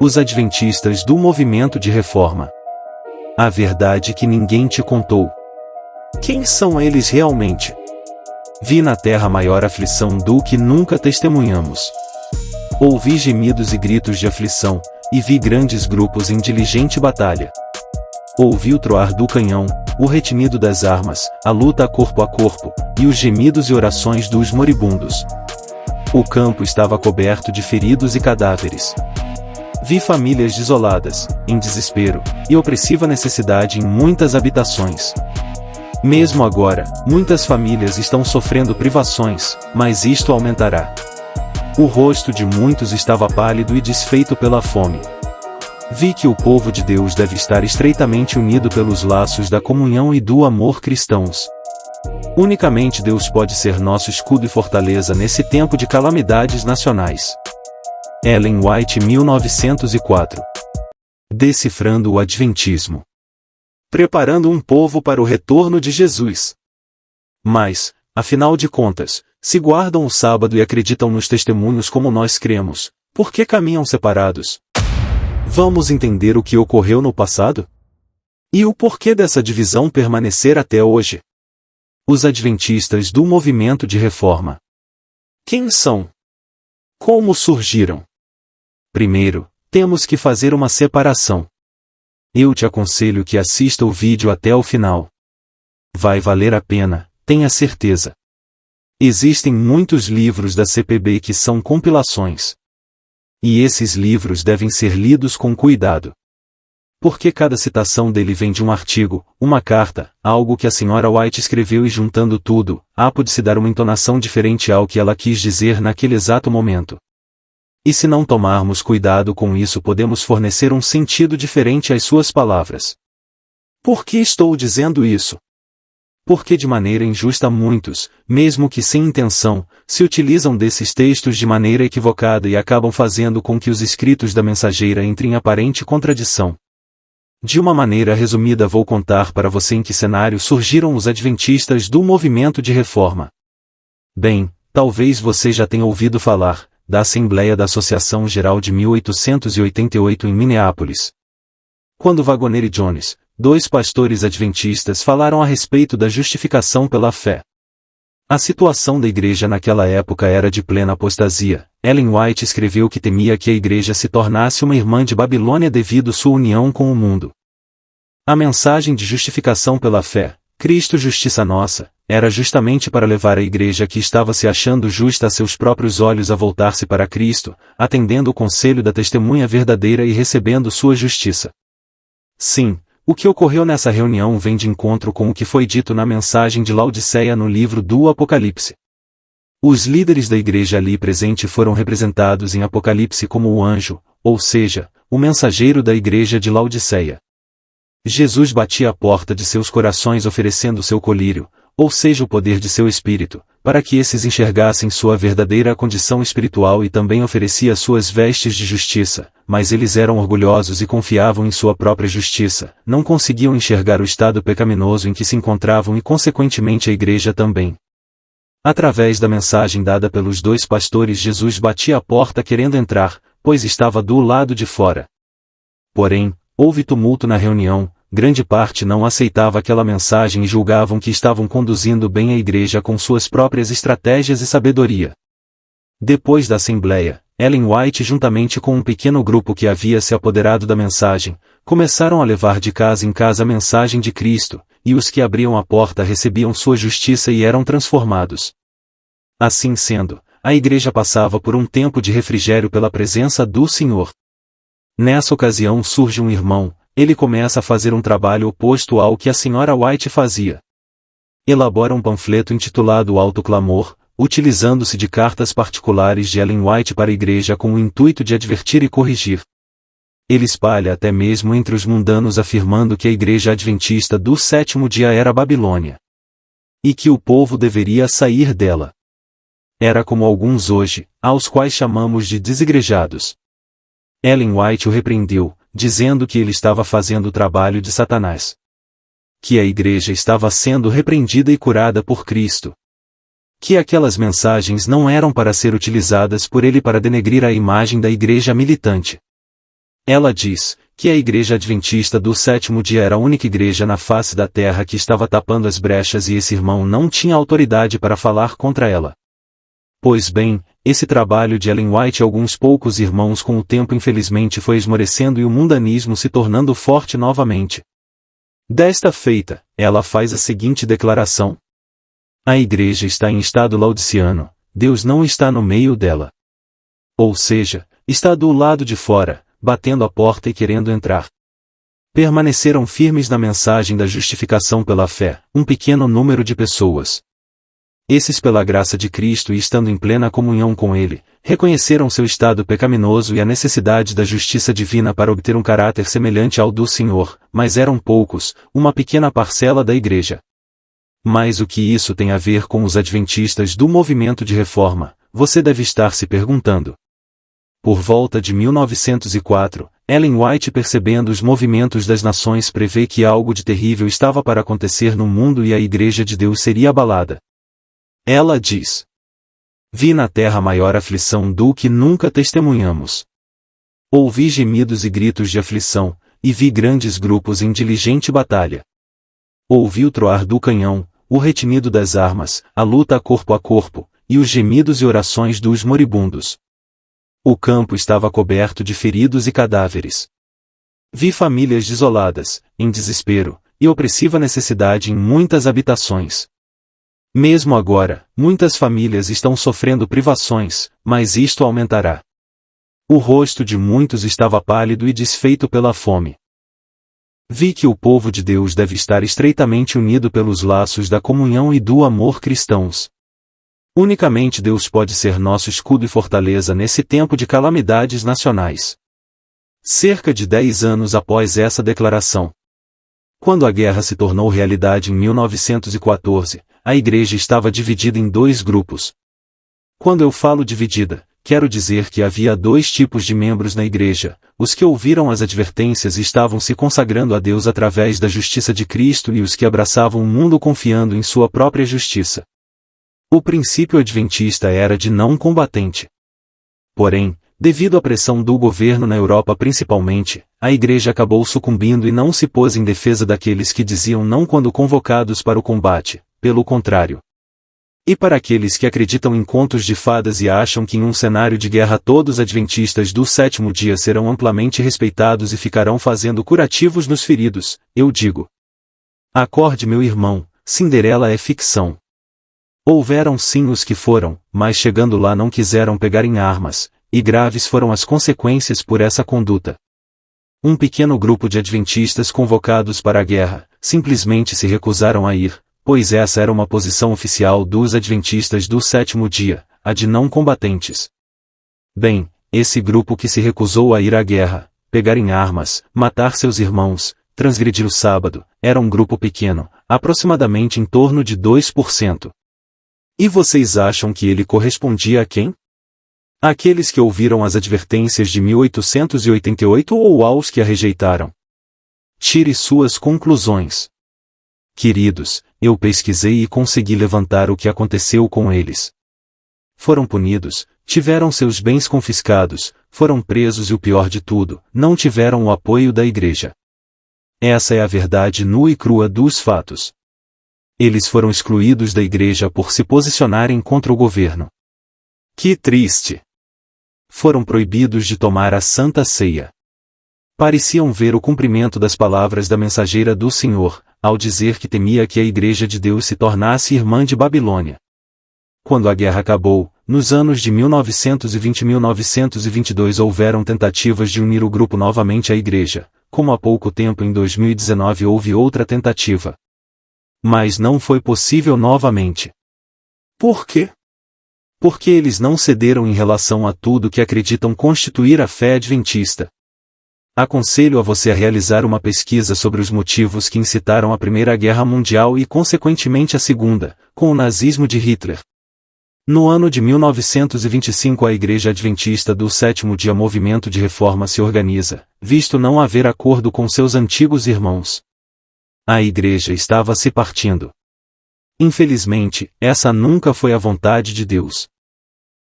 Os adventistas do movimento de reforma. A verdade que ninguém te contou. Quem são eles realmente? Vi na terra maior aflição do que nunca testemunhamos. Ouvi gemidos e gritos de aflição, e vi grandes grupos em diligente batalha. Ouvi o troar do canhão, o retinido das armas, a luta corpo a corpo, e os gemidos e orações dos moribundos. O campo estava coberto de feridos e cadáveres. Vi famílias desoladas, em desespero, e opressiva necessidade em muitas habitações. Mesmo agora, muitas famílias estão sofrendo privações, mas isto aumentará. O rosto de muitos estava pálido e desfeito pela fome. Vi que o povo de Deus deve estar estreitamente unido pelos laços da comunhão e do amor cristãos. Unicamente Deus pode ser nosso escudo e fortaleza nesse tempo de calamidades nacionais. Ellen White, 1904. Decifrando o Adventismo. Preparando um povo para o retorno de Jesus. Mas, afinal de contas, se guardam o sábado e acreditam nos testemunhos como nós cremos, por que caminham separados? Vamos entender o que ocorreu no passado? E o porquê dessa divisão permanecer até hoje? Os adventistas do movimento de reforma. Quem são? Como surgiram? Primeiro, temos que fazer uma separação. Eu te aconselho que assista o vídeo até o final. Vai valer a pena, tenha certeza. Existem muitos livros da CPB que são compilações. E esses livros devem ser lidos com cuidado. Porque cada citação dele vem de um artigo, uma carta, algo que a Sra. White escreveu e juntando tudo, pode-se dar uma entonação diferente ao que ela quis dizer naquele exato momento. E se não tomarmos cuidado com isso podemos fornecer um sentido diferente às suas palavras. Por que estou dizendo isso? Porque de maneira injusta muitos, mesmo que sem intenção, se utilizam desses textos de maneira equivocada e acabam fazendo com que os escritos da mensageira entrem em aparente contradição. De uma maneira resumida vou contar para você em que cenário surgiram os adventistas do movimento de reforma. Bem, talvez você já tenha ouvido falar da Assembleia da Associação Geral de 1888 em Minneapolis. Quando Waggoner e Jones, dois pastores adventistas, falaram a respeito da justificação pela fé. A situação da igreja naquela época era de plena apostasia. Ellen White escreveu que temia que a igreja se tornasse uma irmã de Babilônia devido sua união com o mundo. A mensagem de justificação pela fé, Cristo justiça nossa, era justamente para levar a igreja que estava se achando justa a seus próprios olhos a voltar-se para Cristo, atendendo o conselho da testemunha verdadeira e recebendo sua justiça. Sim, o que ocorreu nessa reunião vem de encontro com o que foi dito na mensagem de Laodiceia no livro do Apocalipse. Os líderes da igreja ali presente foram representados em Apocalipse como o anjo, ou seja, o mensageiro da igreja de Laodiceia. Jesus batia a porta de seus corações oferecendo seu colírio, ou seja o poder de seu espírito, para que esses enxergassem sua verdadeira condição espiritual e também oferecia suas vestes de justiça, mas eles eram orgulhosos e confiavam em sua própria justiça, não conseguiam enxergar o estado pecaminoso em que se encontravam e consequentemente a igreja também. Através da mensagem dada pelos dois pastores Jesus batia a porta querendo entrar, pois estava do lado de fora. Porém, houve tumulto na reunião, grande parte não aceitava aquela mensagem e julgavam que estavam conduzindo bem a igreja com suas próprias estratégias e sabedoria. Depois da assembleia, Ellen White juntamente com um pequeno grupo que havia se apoderado da mensagem, começaram a levar de casa em casa a mensagem de Cristo, e os que abriam a porta recebiam sua justiça e eram transformados. Assim sendo, a igreja passava por um tempo de refrigério pela presença do Senhor. Nessa ocasião surge um irmão, ele começa a fazer um trabalho oposto ao que a Sra. White fazia. Elabora um panfleto intitulado Alto Clamor, utilizando-se de cartas particulares de Ellen White para a igreja com o intuito de advertir e corrigir. Ele espalha até mesmo entre os mundanos afirmando que a igreja adventista do sétimo dia era Babilônia. E que o povo deveria sair dela. Era como alguns hoje, aos quais chamamos de desigrejados. Ellen White o repreendeu, dizendo que ele estava fazendo o trabalho de Satanás. Que a igreja estava sendo repreendida e curada por Cristo. Que aquelas mensagens não eram para ser utilizadas por ele para denegrir a imagem da igreja militante. Ela diz que a Igreja Adventista do Sétimo Dia era a única igreja na face da terra que estava tapando as brechas e esse irmão não tinha autoridade para falar contra ela. Pois bem, esse trabalho de Ellen White e alguns poucos irmãos com o tempo infelizmente foi esmorecendo e o mundanismo se tornando forte novamente. Desta feita, ela faz a seguinte declaração: a igreja está em estado laodiceano, Deus não está no meio dela. Ou seja, está do lado de fora, batendo a porta e querendo entrar. Permaneceram firmes na mensagem da justificação pela fé, um pequeno número de pessoas. Esses, pela graça de Cristo e estando em plena comunhão com Ele, reconheceram seu estado pecaminoso e a necessidade da justiça divina para obter um caráter semelhante ao do Senhor, mas eram poucos, uma pequena parcela da igreja. Mas o que isso tem a ver com os adventistas do movimento de reforma, você deve estar se perguntando. Por volta de 1904, Ellen White, percebendo os movimentos das nações, prevê que algo de terrível estava para acontecer no mundo e a Igreja de Deus seria abalada. Ela diz: vi na terra maior aflição do que nunca testemunhamos. Ouvi gemidos e gritos de aflição, e vi grandes grupos em diligente batalha. Ouvi o troar do canhão, o retinido das armas, a luta corpo a corpo, e os gemidos e orações dos moribundos. O campo estava coberto de feridos e cadáveres. Vi famílias desoladas, em desespero, e opressiva necessidade em muitas habitações. Mesmo agora, muitas famílias estão sofrendo privações, mas isto aumentará. O rosto de muitos estava pálido e desfeito pela fome. Vi que o povo de Deus deve estar estreitamente unido pelos laços da comunhão e do amor cristãos. Unicamente Deus pode ser nosso escudo e fortaleza nesse tempo de calamidades nacionais. Cerca de 10 anos após essa declaração, quando a guerra se tornou realidade em 1914, a igreja estava dividida em dois grupos. Quando eu falo dividida, quero dizer que havia dois tipos de membros na igreja: os que ouviram as advertências e estavam se consagrando a Deus através da justiça de Cristo e os que abraçavam o mundo confiando em sua própria justiça. O princípio adventista era de não combatente. Porém, devido à pressão do governo na Europa principalmente, a igreja acabou sucumbindo e não se pôs em defesa daqueles que diziam não quando convocados para o combate, pelo contrário. E para aqueles que acreditam em contos de fadas e acham que em um cenário de guerra todos os adventistas do sétimo dia serão amplamente respeitados e ficarão fazendo curativos nos feridos, eu digo: acorde, meu irmão, Cinderela é ficção. Houveram sim os que foram, mas chegando lá não quiseram pegar em armas, e graves foram as consequências por essa conduta. Um pequeno grupo de adventistas convocados para a guerra, simplesmente se recusaram a ir, pois essa era uma posição oficial dos adventistas do sétimo dia, a de não combatentes. Bem, esse grupo que se recusou a ir à guerra, pegar em armas, matar seus irmãos, transgredir o sábado, era um grupo pequeno, aproximadamente em torno de 2%. E vocês acham que ele correspondia a quem? Àqueles que ouviram as advertências de 1888 ou aos que a rejeitaram? Tire suas conclusões. Queridos, eu pesquisei e consegui levantar o que aconteceu com eles. Foram punidos, tiveram seus bens confiscados, foram presos e o pior de tudo, não tiveram o apoio da igreja. Essa é a verdade nua e crua dos fatos. Eles foram excluídos da igreja por se posicionarem contra o governo. Que triste! Foram proibidos de tomar a Santa Ceia. Pareciam ver o cumprimento das palavras da mensageira do Senhor, ao dizer que temia que a Igreja de Deus se tornasse irmã de Babilônia. Quando a guerra acabou, nos anos de 1920 e 1922 houveram tentativas de unir o grupo novamente à Igreja, como há pouco tempo em 2019 houve outra tentativa. Mas não foi possível novamente. Por quê? Porque eles não cederam em relação a tudo que acreditam constituir a fé adventista. Aconselho a você a realizar uma pesquisa sobre os motivos que incitaram a Primeira Guerra Mundial e consequentemente a Segunda, com o nazismo de Hitler. No ano de 1925 a Igreja Adventista do Sétimo Dia Movimento de Reforma se organiza, visto não haver acordo com seus antigos irmãos. A igreja estava se partindo. Infelizmente, essa nunca foi a vontade de Deus.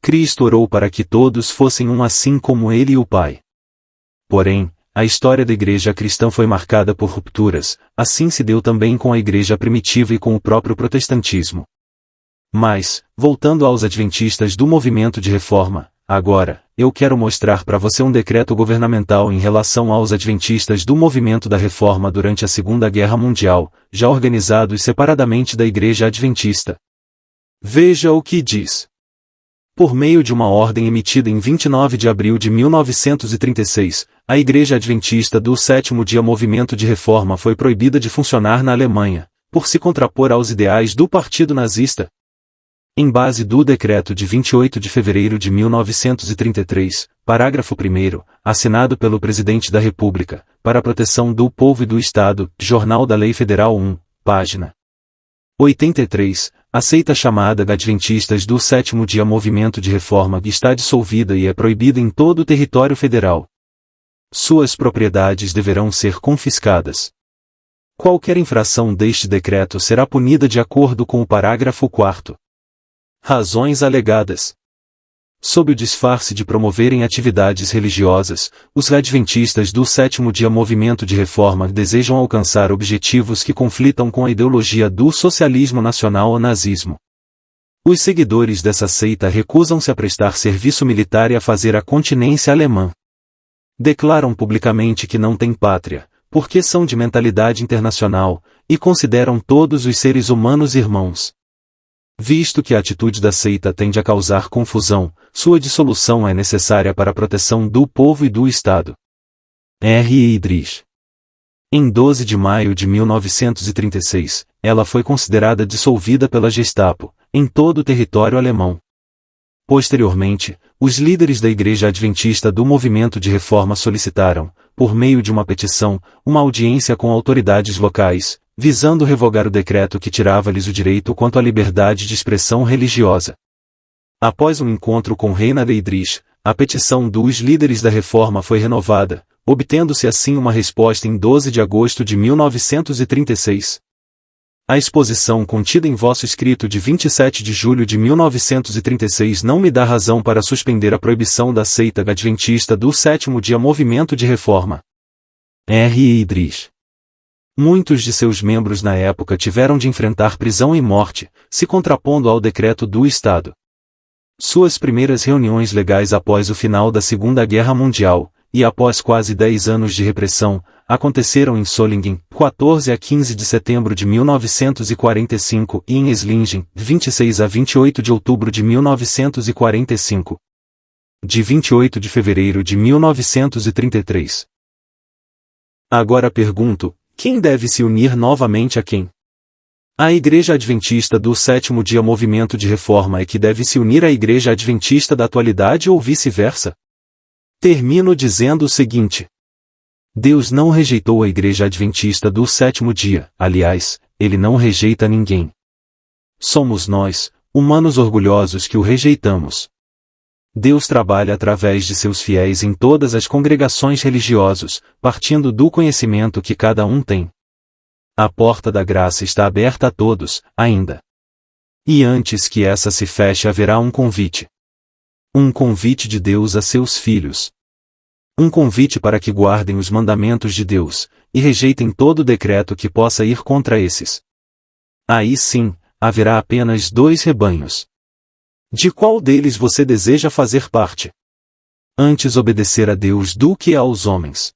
Cristo orou para que todos fossem um assim como Ele e o Pai. Porém, a história da igreja cristã foi marcada por rupturas, assim se deu também com a igreja primitiva e com o próprio protestantismo. Mas, voltando aos adventistas do movimento de reforma, agora, eu quero mostrar para você um decreto governamental em relação aos adventistas do movimento da reforma durante a Segunda Guerra Mundial, já organizados separadamente da igreja adventista. Veja o que diz. Por meio de uma ordem emitida em 29 de abril de 1936, a Igreja Adventista do Sétimo Dia Movimento de Reforma foi proibida de funcionar na Alemanha, por se contrapor aos ideais do Partido Nazista. Em base do Decreto de 28 de fevereiro de 1933, parágrafo 1º, assinado pelo Presidente da República, para a proteção do povo e do Estado, Jornal da Lei Federal 1, página 83, a seita chamada Adventistas do Sétimo Dia Movimento de Reforma está dissolvida e é proibida em todo o território federal. Suas propriedades deverão ser confiscadas. Qualquer infração deste decreto será punida de acordo com o parágrafo 4º. Razões alegadas. Sob o disfarce de promoverem atividades religiosas, os adventistas do Sétimo Dia Movimento de Reforma desejam alcançar objetivos que conflitam com a ideologia do socialismo nacional ou nazismo. Os seguidores dessa seita recusam-se a prestar serviço militar e a fazer a continência alemã. Declaram publicamente que não têm pátria, porque são de mentalidade internacional, e consideram todos os seres humanos irmãos. Visto que a atitude da seita tende a causar confusão, sua dissolução é necessária para a proteção do povo e do Estado. R. Idris. Em 12 de maio de 1936, ela foi considerada dissolvida pela Gestapo, em todo o território alemão. Posteriormente, os líderes da Igreja Adventista do Movimento de Reforma solicitaram, por meio de uma petição, uma audiência com autoridades locais, visando revogar o decreto que tirava-lhes o direito quanto à liberdade de expressão religiosa. Após um encontro com Reinhard Idris, a petição dos líderes da reforma foi renovada, obtendo-se assim uma resposta em 12 de agosto de 1936. A exposição contida em vosso escrito de 27 de julho de 1936 não me dá razão para suspender a proibição da seita adventista do Sétimo Dia Movimento de Reforma. R. Idris. Muitos de seus membros na época tiveram de enfrentar prisão e morte, se contrapondo ao decreto do Estado. Suas primeiras reuniões legais após o final da Segunda Guerra Mundial, e após quase 10 anos de repressão, aconteceram em Solingen, 14 a 15 de setembro de 1945 e em Esslingen, 26 a 28 de outubro de 1945. De 28 de fevereiro de 1933. Agora pergunto, quem deve se unir novamente a quem? A Igreja Adventista do Sétimo Dia Movimento de Reforma é que deve se unir à Igreja Adventista da atualidade ou vice-versa? Termino dizendo o seguinte. Deus não rejeitou a Igreja Adventista do Sétimo Dia, aliás, Ele não rejeita ninguém. Somos nós, humanos orgulhosos que o rejeitamos. Deus trabalha através de seus fiéis em todas as congregações religiosas, partindo do conhecimento que cada um tem. A porta da graça está aberta a todos, ainda. E antes que essa se feche haverá um convite. Um convite de Deus a seus filhos. Um convite para que guardem os mandamentos de Deus, e rejeitem todo decreto que possa ir contra esses. Aí sim, haverá apenas 2 rebanhos. De qual deles você deseja fazer parte? Antes obedecer a Deus do que aos homens.